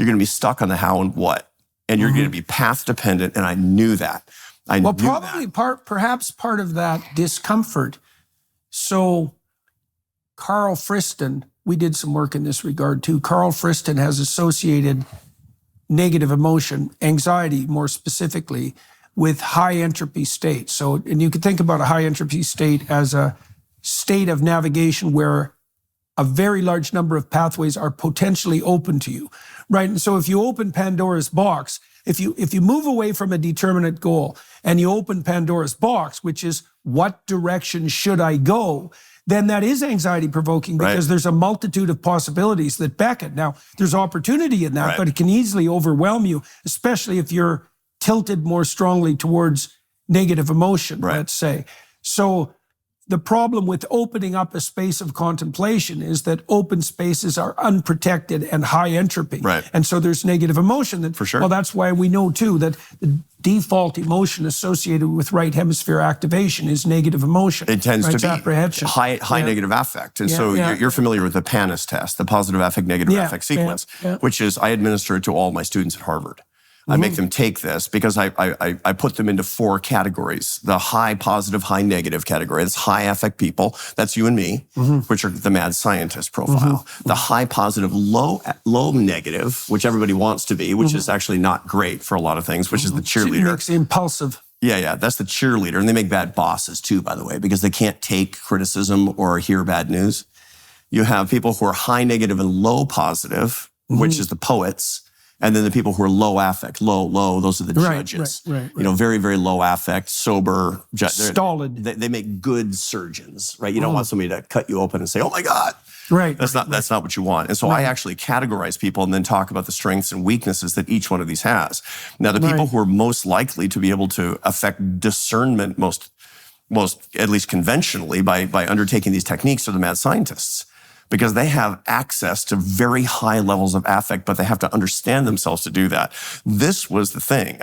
You're going to be stuck on the how and what. And you're going to be path dependent. And I knew that. Perhaps part of that discomfort. So Carl Friston, we did some work in this regard too. Carl Friston has associated negative emotion, anxiety more specifically, with high entropy states. So, and you can think about a high entropy state as a state of navigation where a very large number of pathways are potentially open to you, right? And so if you open Pandora's box, if you move away from a determinate goal and you open Pandora's box, which is what direction should I go, then that is anxiety provoking because there's a multitude of possibilities that beckon. Now, there's opportunity in that, but it can easily overwhelm you, especially if you're tilted more strongly towards negative emotion, let's say. So the problem with opening up a space of contemplation is that open spaces are unprotected and high entropy. And so there's negative emotion. That, well, that's why we know too that the default emotion associated with right hemisphere activation is negative emotion. It tends to be apprehension. high negative affect. And so you're familiar with the PANAS test, the positive affect, negative affect sequence, which is I administer it to all my students at Harvard. I make them take this because I put them into 4 categories. The high positive, high negative category. That's high affect people. That's you and me, which are the mad scientist profile. The high positive, low negative, which everybody wants to be, which is actually not great for a lot of things, which is the cheerleader. It makes the impulsive. Yeah, that's the cheerleader. And they make bad bosses too, by the way, because they can't take criticism or hear bad news. You have people who are high negative and low positive, which is the poets. And then the people who are low affect, low, those are the judges. You know, very, very low affect, sober. Stolid. They make good surgeons, right? You don't want somebody to cut you open and say, oh my God. That's not what you want. And so I actually categorize people and then talk about the strengths and weaknesses that each one of these has. Now, the people who are most likely to be able to affect discernment most at least conventionally by undertaking these techniques are the mad scientists. Because they have access to very high levels of affect, but they have to understand themselves to do that. This was the thing.